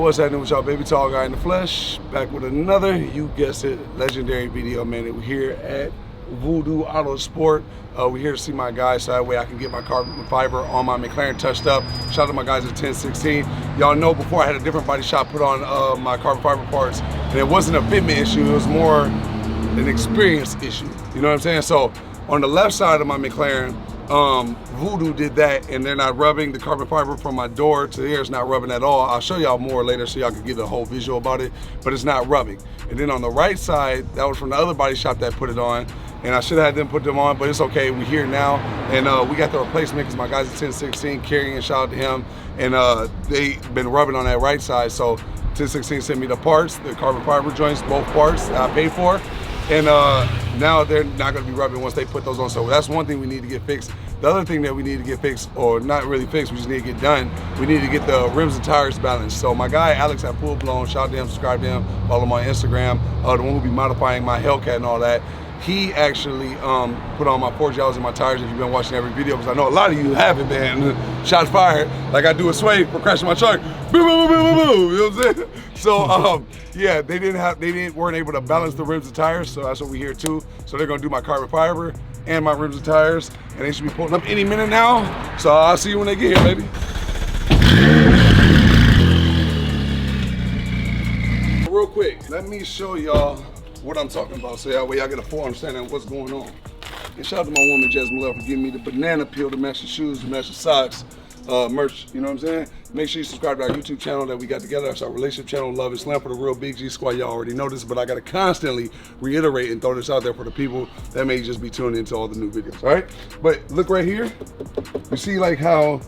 what's happening with y'all? Baby Tall Guy in the flesh, back with another, you guessed it, legendary video, man. We're here at VooDoo AutoSports. We're here to see my guys so that way I can get my carbon fiber on my McLaren touched up. Shout out to my guys at 1016. Y'all know before I had a different body shop put on my carbon fiber parts, and it wasn't a fitment issue, it was more an experience issue. You know what I'm saying? So on the left side of my McLaren, VooDoo did that, and they're not rubbing. The carbon fiber from my door to there is not rubbing at all. I'll show y'all more later so y'all can get a whole visual about it, but it's not rubbing. And then on the right side, that was from the other body shop that put it on, and I should have had them put them on, but it's okay, we're here now. And we got the replacement because my guys at 1016, Carrie, and shout out to him, and they been rubbing on that right side. So 1016 sent me the parts, the carbon fiber joints, both parts that I paid for. And now they're not gonna be rubbing once they put those on. So that's one thing we need to get fixed. The other thing that we need to get fixed, or not really fixed, we just need to get done, we need to get the rims and tires balanced. So my guy, Alex at Full Blown, shout out to him, subscribe to him, follow him on Instagram, the one who be modifying my Hellcat and all that. He actually put on my Forgiatos and my tires if you've been watching every video, because I know a lot of you haven't, man. Shots fired, like I do a sway for crashing my truck. Boom, boom, boom, boom, boom, you know what I'm saying? So yeah, they weren't able to balance the rims and tires, so that's what we're here too. So they're gonna do my carbon fiber and my rims and tires, and they should be pulling up any minute now. So I'll see you when they get here, baby. Real quick, let me show y'all what I'm talking about, so that way y'all get a full understanding of what's going on. And shout out to my woman Jasmine for giving me the banana peel to match the shoes, to match the socks, merch, you know what I'm saying? Make sure you subscribe to our YouTube channel that we got together. That's our relationship channel, Love and Slam for the real Big G Squad. Y'all already know this, but I gotta constantly reiterate and throw this out there for the people that may just be tuning into all the new videos, all right? But look right here, you see like how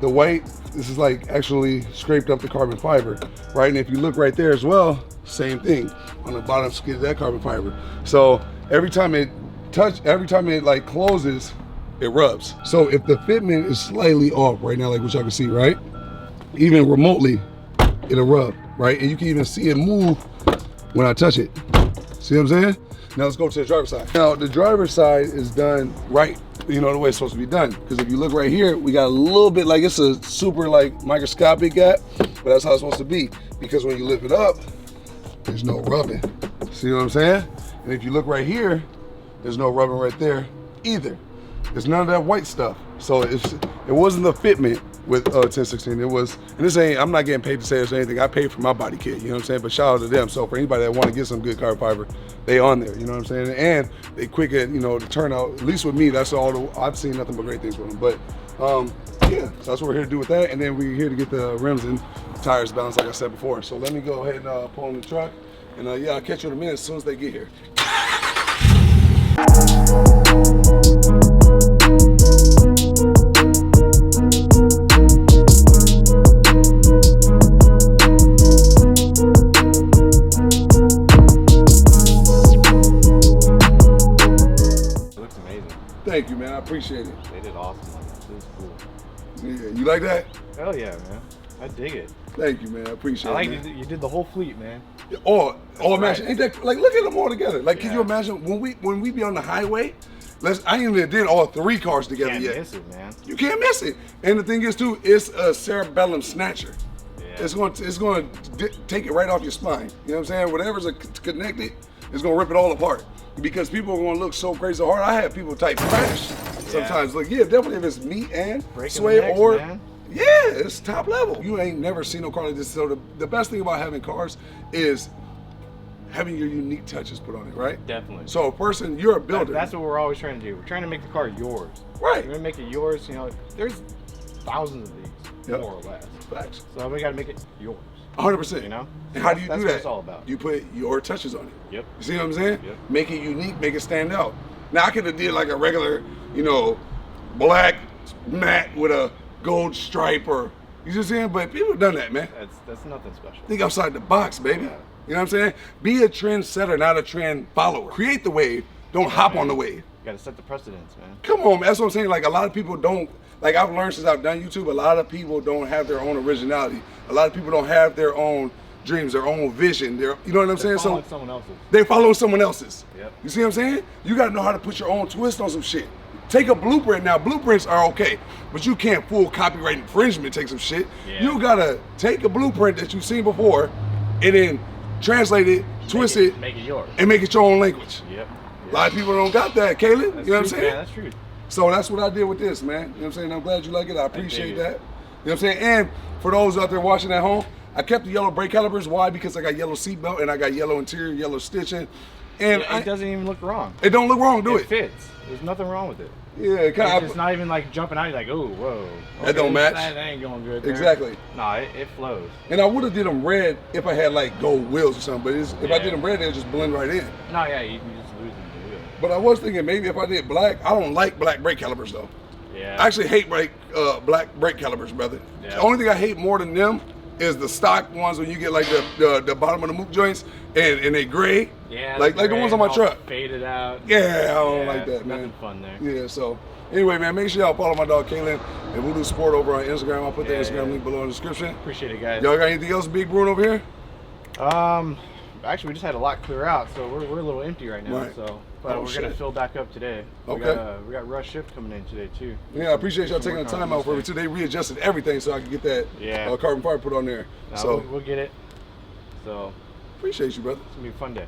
the white, this is like actually scraped up the carbon fiber, right? And if you look right there as well, same thing on the bottom skid of that carbon fiber. So every time it like closes, it rubs. So if the fitment is slightly off right now, like what y'all can see, right? Even remotely, it'll rub, right? And you can even see it move when I touch it. See what I'm saying? Now let's go to the driver's side. Now the driver's side is done right, you know, the way it's supposed to be done. Because if you look right here, we got a little bit, like it's a super like microscopic gap, but that's how it's supposed to be. Because when you lift it up, there's no rubbing. See what I'm saying? And if you look right here, there's no rubbing right there either. There's none of that white stuff. So it wasn't the fitment with 1016. It was, and this ain't, I'm not getting paid to say this or anything. I paid for my body kit, you know what I'm saying? But shout out to them. So for anybody that want to get some good carbon fiber, they on there, you know what I'm saying? And they quick at, you know, the turnout, at least with me, that's all, I've seen nothing but great things with them. But yeah, so that's what we're here to do with that. And then we're here to get the rims and tires balanced, like I said before. So let me go ahead and pull in the truck. And yeah, I'll catch you in a minute as soon as they get here. Thank you, man. I appreciate it. They did awesome. It was cool. Yeah, you like that? Hell yeah, man. I dig it. Thank you, man. I appreciate it. I like you did the whole fleet, man. All imagine, ain't that like? Look at them all together. Like, can you imagine when we be on the highway? I ain't even did all three cars together yet. You can't miss it, man. You can't miss it. And the thing is too, it's a cerebellum snatcher. Yeah. It's going to take it right off your spine. You know what I'm saying? Whatever's connected, it's going to rip it all apart. Because people are going to look so crazy hard. I have people type crash sometimes. Like, yeah, definitely if it's me and sway or, man. Yeah, it's top level. You ain't never seen no car like this. So the best thing about having cars is having your unique touches put on it, right? Definitely. So a person, you're a builder. That's what we're always trying to do. We're trying to make the car yours. Right. We're going to make it yours. You know, there's thousands of these, more or less. Facts. So we got to make it yours. 100%. You know? And how do you do that? That's what it's all about. You put your touches on it. Yep. You see what I'm saying? Yep. Make it unique, make it stand out. Now I could have did like a regular, you know, black matte with a gold stripe or, you see what I'm saying? But people have done that, man. That's nothing special. Think outside the box, baby. Yeah. You know what I'm saying? Be a trendsetter, not a trend follower. Create the wave, don't hop on the wave. You gotta set the precedence, man. Come on, man. That's what I'm saying. Like a lot of people don't, like I've learned since I've done YouTube, a lot of people don't have their own originality. A lot of people don't have their own dreams, their own vision. You know what I'm saying? So someone else's. They follow someone else's. Yep. You see what I'm saying? You gotta know how to put your own twist on some shit. take a blueprint. Now, blueprints are okay, but you can't full copyright infringement take some shit. Yeah. You gotta take a blueprint that you've seen before and then translate it, twist it, make it yours, and make it your own language. Yep. A lot of people don't got that, Caleb. That's you know what I'm true, saying? man, that's true. So that's what I did with this, man. You know what I'm saying? I'm glad you like it. I appreciate you. that. You know what I'm saying? And for those out there watching at home, I kept the yellow brake calipers. Why? Because I got yellow seatbelt and I got yellow interior, yellow stitching. And It doesn't even look wrong. It don't look wrong, do It it? fits. There's nothing wrong with it. Yeah, it kind It's not even like jumping out. You're like, oh, whoa. That don't match. That ain't going good. There. Exactly. No, it flows. And I would have did them red if I had like gold wheels or something. But if I did them red, they'll just blend right in. No, yeah, you can just lose them to wheel. But I was thinking maybe if I did black. I don't like black brake calipers though. Yeah. I actually hate black brake calipers, brother. Yeah. The only thing I hate more than them is the stock ones when you get like the bottom of the Mook joints and they gray. Yeah. Like the ones on my truck. Faded out. Yeah, I don't like that, man. Nothing fun there. Yeah, so anyway, man, make sure y'all follow my dog Kaylin and VooDoo Sport over on Instagram. I'll put the Instagram link below in the description. Appreciate it, guys. Y'all got anything else big brewing over here? Actually, we just had a lot clear out, so we're a little empty right now. Right. So, but we're gonna fill back up today. Okay. We got rush shift coming in today too. Yeah, I appreciate y'all taking the time out for me too. They readjusted everything so I could get that carbon fiber put on there. No, so we'll get it. So appreciate you, brother. it's gonna be a fun day.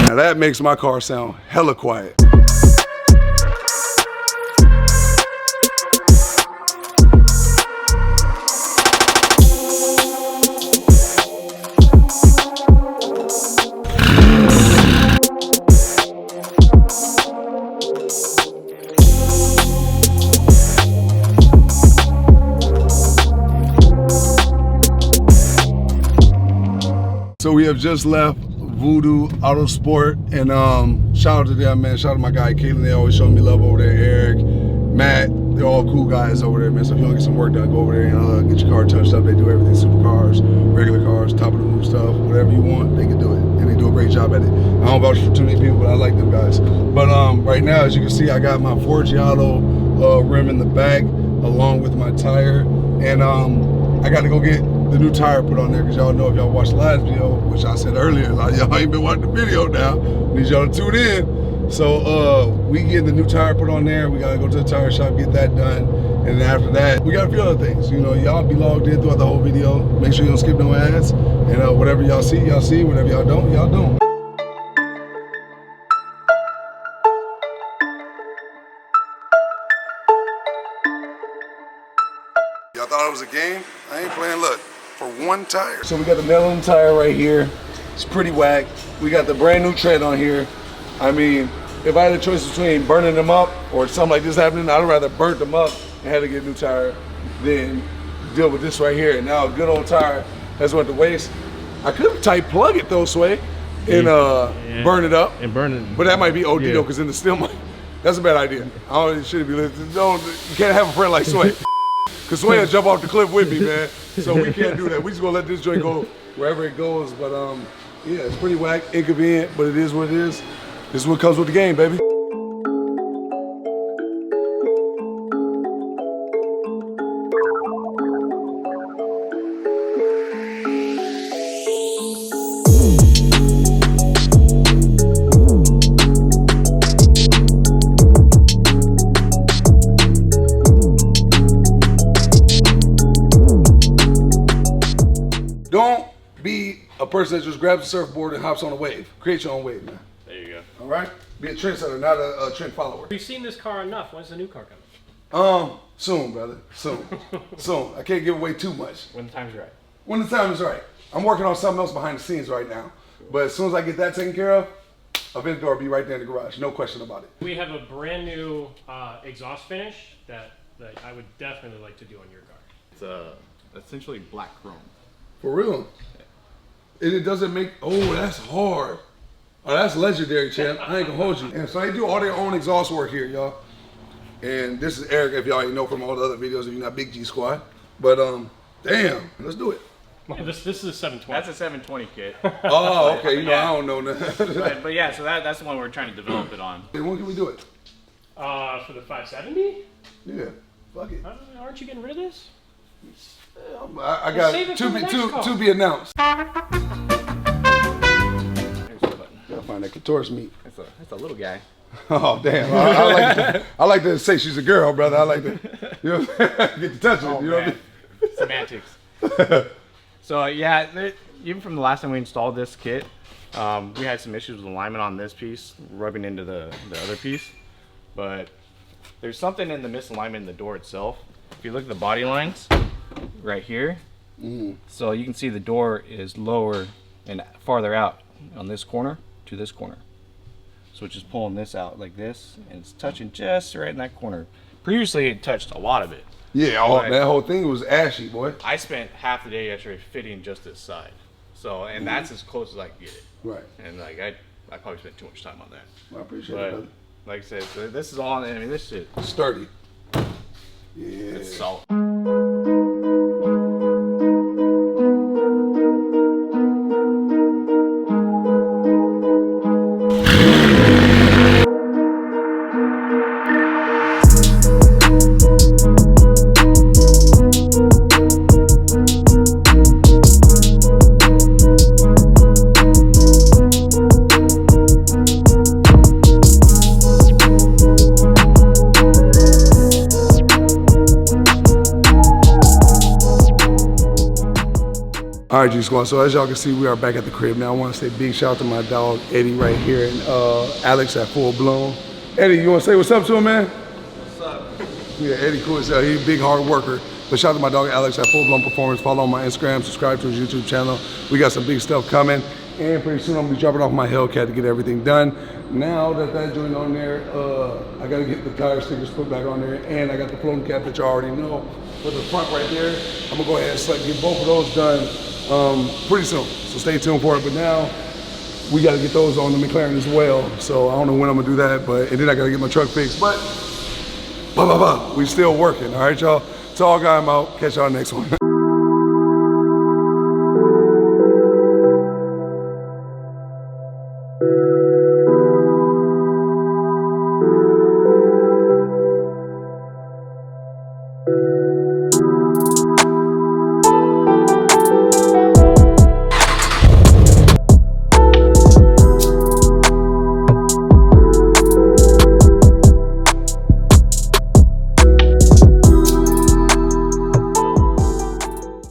Now that makes my car sound hella quiet. So we have just left VooDoo AutoSport, and shout out to them, man. Shout out to my guy Caitlin. They always showing me love over there. Eric, Matt, they're all cool guys over there, man. So if you want to get some work done, go over there and get your car touched up. They do everything: supercars, regular cars, top of the roof stuff, whatever you want, they can do it, and they do a great job at it. I don't vouch for too many people, but I like them guys. But right now, as you can see, I got my Forgiato rim in the back along with my tire, and I got to go get the new tire put on there, because y'all know, if y'all watched the last video, which I said earlier, like, y'all ain't been watching the video now, need y'all to tune in. So we get the new tire put on there. We gotta go to the tire shop, get that done, and then after that we got a few other things. You know, y'all be logged in throughout the whole video. Make sure you don't skip no ads, and whatever y'all see, whatever y'all don't, y'all don't. Y'all thought it was a game? I ain't playing. Look, for one tire. So we got the Mclaren tire right here. It's pretty whack. We got the brand new tread on here. I mean, if I had a choice between burning them up or something like this happening, I'd rather burn them up and had to get a new tire than deal with this right here. And now a good old tire has went to waste. I could have tight plug it though, Sway, and burn it up. And burn it. But that might be OD though, because in the still might. That's a bad idea. I don't, it shouldn't be listening. Don't, you can't have a friend like Sway. Because Sway will jump off the cliff with me, man. So we can't do that. We just gonna let this joint go wherever it goes. But yeah, it's pretty whack, inconvenient, but it is what it is. This is what comes with the game, baby. Don't be a person that just grabs a surfboard and hops on a wave. Create your own wave, man. There you go. All right? Be a trendsetter, not a trend follower. We've seen this car enough. When's the new car coming? Soon, brother. Soon. Soon. I can't give away too much. When the time's right. When the time is right. I'm working on something else behind the scenes right now. But as soon as I get that taken care of, Aventador will be right there in the garage. No question about it. We have a brand new exhaust finish that I would definitely like to do on your car. It's essentially black chrome. For real. And it doesn't make, oh, that's hard. Oh, that's legendary, champ. I ain't gonna hold you. And so they do all their own exhaust work here, y'all. And this is Eric, if y'all ain't know from all the other videos, if you're not Big G Squad. But damn, let's do it. This is a 720. That's a 720 kit. Oh, okay. Yeah. I don't know that. but yeah, so that's the one we're trying to develop it on. Hey, when can we do it? For the 570? Yeah, fuck it. Aren't you getting rid of this? I got save it for the next car. to be announced. Here's the button. Gotta find that clitoris meat. That's a little guy. Oh damn! I like to say she's a girl, brother. I like to, you know, get to touch it. You know what I mean? Semantics. So yeah, even from the last time we installed this kit, we had some issues with alignment on this piece, rubbing into the other piece. But there's something in the misalignment in the door itself. If you look at the body lines right here, so you can see the door is lower and farther out on this corner to this corner. So it's just pulling this out like this, and it's touching just right in that corner. Previously, it touched a lot of it. Yeah, that whole thing was ashy, boy. I spent half the day yesterday fitting just this side. So, and that's as close as I can get it. Right. And like, I probably spent too much time on that. Well, I appreciate But it, brother. like I said, so this is all, I mean, this shit, Sturdy. Yeah. it's solid. All right, G Squad. So as y'all can see, we are back at the crib now. I want to say big shout out to my dog Eddie right here and Alex at Full Blown. Eddie, you want to say what's up to him, man? What's up? Yeah, Eddie cool as hell. He's a big hard worker. But shout out to my dog Alex at Full Blown Performance. Follow on my Instagram, subscribe to his YouTube channel. We got some big stuff coming. And pretty soon I'm gonna be dropping off my Hellcat to get everything done. Now that joint on there, I gotta get the tire stickers put back on there, and I got the floating cap that you already know. For the front right there, I'm gonna go ahead and get both of those done pretty soon. So stay tuned for it. But now we gotta get those on the Mclaren as well. So I don't know when I'm gonna do that, and then I gotta get my truck fixed. But we still working. All right, y'all. It's all guy. I'm out. Catch y'all next one.